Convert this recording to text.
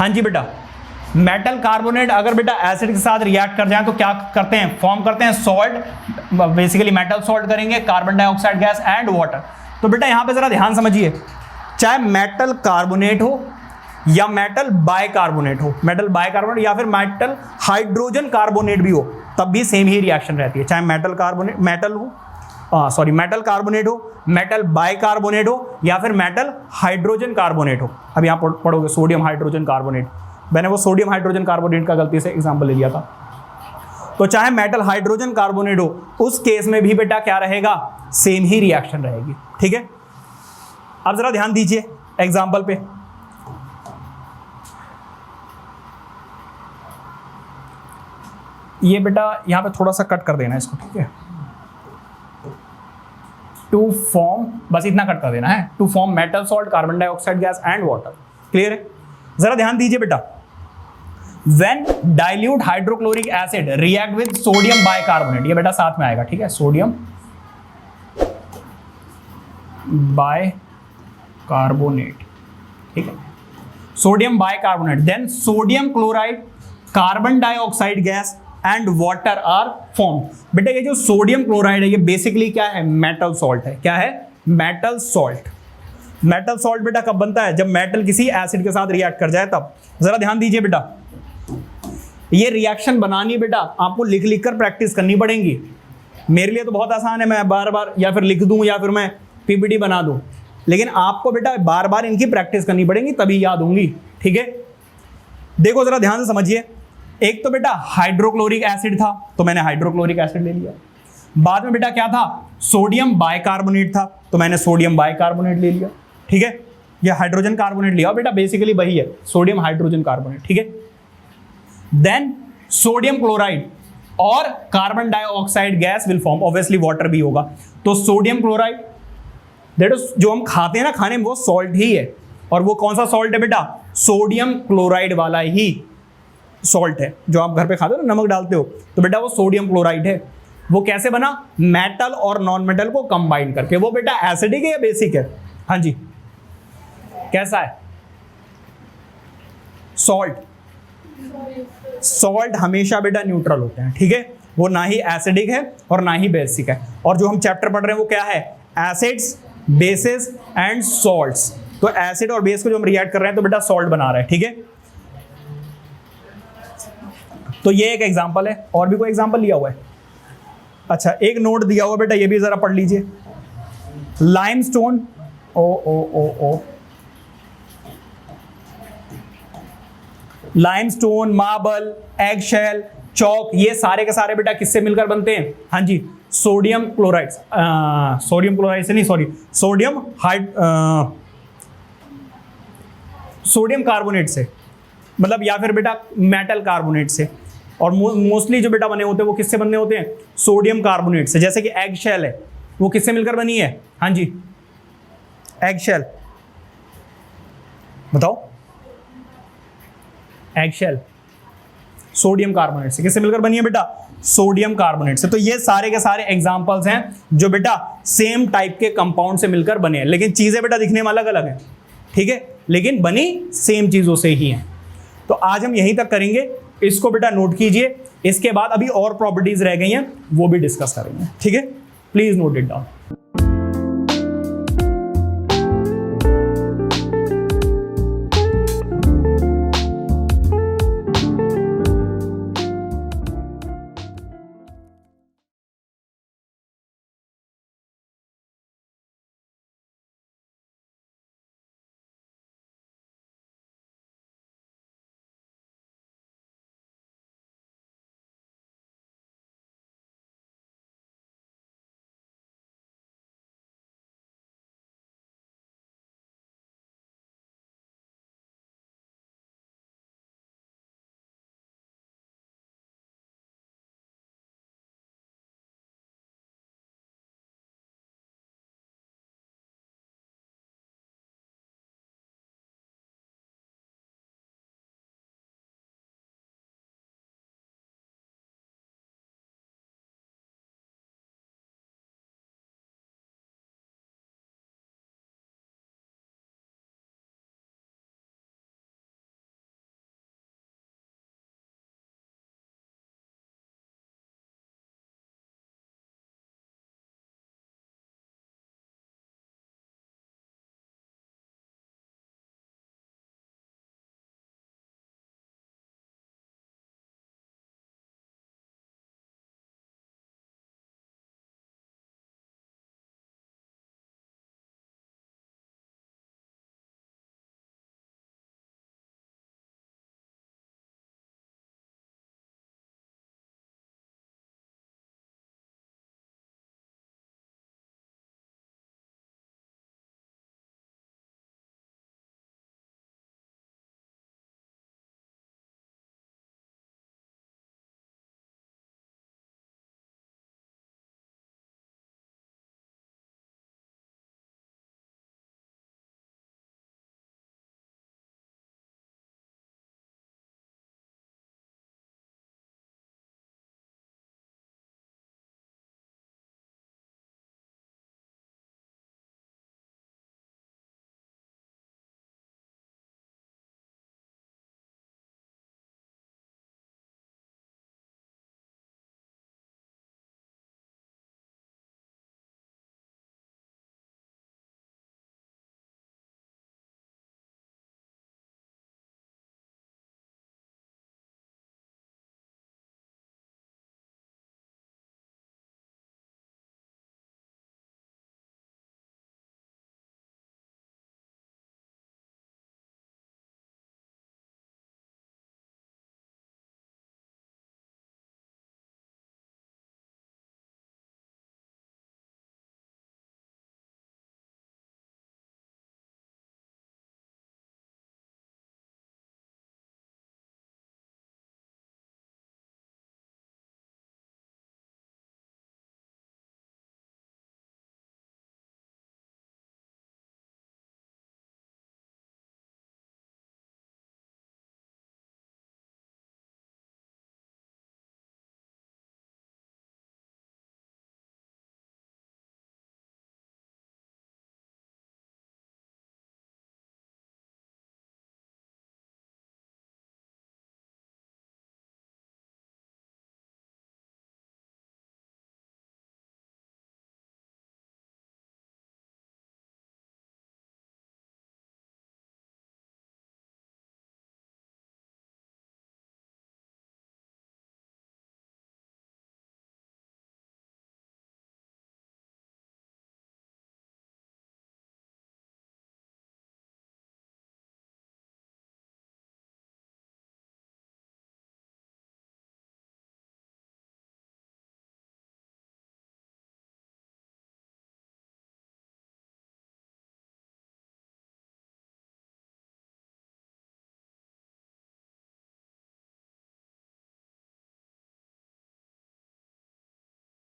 हाँ जी बेटा, metal carbonate अगर बेटा एसिड के साथ रिएक्ट कर जाए तो क्या करते हैं, फॉर्म करते हैं सॉल्ट, बेसिकली मेटल सॉल्ट करेंगे, carbon dioxide gas and water. तो बेटा यहां पे जरा ध्यान समझिए, चाहे मेटल कार्बोनेट हो या मेटल बाइकार्बोनेट हो, मेटल बाइकार्बोनेट या फिर मेटल हाइड्रोजन कार्बोनेट भी हो, तब भी सेम ही रिएक्शन रहती है। चाहे मेटल कार्बोनेट मेटल कार्बोनेट हो, मेटल बाइकार्बोनेट हो या फिर मेटल हाइड्रोजन कार्बोनेट हो। अब यहां पढ़ोगे सोडियम हाइड्रोजन कार्बोनेट, मैंने वो सोडियम हाइड्रोजन कार्बोनेट का गलती से एग्जांपल ले लिया था। तो चाहे मेटल हाइड्रोजन कार्बोनेट हो, उस केस में भी बेटा क्या रहेगा, सेम ही रिएक्शन रहेगी। ठीक है, अब जरा ध्यान दीजिए एग्जांपल पे। ये बेटा यहां पे थोड़ा सा कट कर देना इसको, ठीक है, टू फॉर्म, बस इतना कट कर देना है, to form metal salt, carbon dioxide gas and water. Clear है? जरा ध्यान दीजिए बेटा, when dilute hydrochloric acid react with sodium bicarbonate, ये बेटा साथ में आएगा, ठीक है, सोडियम बाइकार्बोनेट, ठीक है, sodium bicarbonate, then sodium chloride, carbon dioxide gas and water are form. बेटा ये जो सोडियम क्लोराइड है ये बेसिकली क्या है, मेटल सॉल्ट है। क्या है? Metal salt. मेटल सॉल्ट बेटा कब बनता है, जब मेटल किसी एसिड के साथ रिएक्ट कर जाए तब। जरा ध्यान दीजिए बेटा, ये रिएक्शन बनानी बेटा आपको लिख लिख कर प्रैक्टिस करनी पड़ेगी। मेरे लिए तो बहुत आसान है, मैं बार बार या फिर लिख दूं या फिर मैं पीपीटी बना दूं, लेकिन आपको बेटा बार बार इनकी प्रैक्टिस करनी पड़ेगी तभी याद होंगी। ठीक है, देखो जरा ध्यान से समझिए, एक तो बेटा हाइड्रोक्लोरिक एसिड था तो मैंने हाइड्रोक्लोरिक एसिड ले लिया, बाद में बेटा क्या था, सोडियम बाइकार्बोनेट था तो मैंने सोडियम बाइकार्बोनेट ले लिया। ठीक है, ये हाइड्रोजन कार्बोनेट लिया बेटा, बेसिकली वही है सोडियम हाइड्रोजन कार्बोनेट। ठीक है, देन सोडियम क्लोराइड और carbon dioxide gas will form, obviously water भी होगा। तो सोडियम क्लोराइड दैट इज जो हम खाते हैं ना खाने में, वो सॉल्ट ही है। और वो कौन सा सॉल्ट है बेटा, सोडियम क्लोराइड वाला ही सॉल्ट है जो आप घर पे खाते हो ना, नमक डालते हो, तो बेटा वो सोडियम क्लोराइड है। वो कैसे बना, मेटल और नॉन मेटल को कंबाइन करके। वो बेटा एसिडिक है या बेसिक है? हाँ जी, कैसा है? सॉल्ट। सॉल्ट हमेशा बेटा न्यूट्रल होते हैं। ठीक है, वो ना ही एसिडिक है और ना ही बेसिक है। और जो हम चैप्टर पढ़ रहे हैं वो क्या है, एसिड्स, बेसिस एंड सॉल्ट्स। तो एसिड और बेस को जो हम रिएक्ट कर रहे हैं तो बेटा सॉल्ट बना रहे हैं। ठीक है, तो ये एक एग्जांपल है। और भी कोई एग्जांपल लिया हुआ है? अच्छा, एक नोट दिया हुआ बेटा, ये भी जरा पढ़ लीजिए। लाइमस्टोन, ओ लाइमस्टोन, मार्बल, एगशेल, चौक, ये सारे के सारे बेटा किससे मिलकर बनते हैं? हाँ जी, सोडियम क्लोराइड, सोडियम क्लोराइड से नहीं, सॉरी, सोडियम कार्बोनेट से, मतलब या फिर बेटा मेटल कार्बोनेट से। और मोस्टली जो बेटा बने होते हैं वो किससे बने होते हैं, सोडियम कार्बोनेट से। जैसे कि एगशेल है, वो किससे मिलकर बनी है? हाँ जी, एगशेल, बताओ, एगशेल सोडियम कार्बोनेट से। किससे मिलकर बनी है बेटा? सोडियम कार्बोनेट से। तो ये सारे के सारे एग्जांपल्स हैं जो बेटा सेम टाइप के कंपाउंड से मिलकर बने हैं, लेकिन चीजें बेटा दिखने में अलग अलग हैं। ठीक है, लेकिन बनी सेम चीजों से ही हैं। तो आज हम यहीं तक करेंगे, इसको बेटा नोट कीजिए। इसके बाद अभी और प्रॉपर्टीज रह गई हैं, वो भी डिस्कस करेंगे। ठीक है, प्लीज नोट इट डाउन।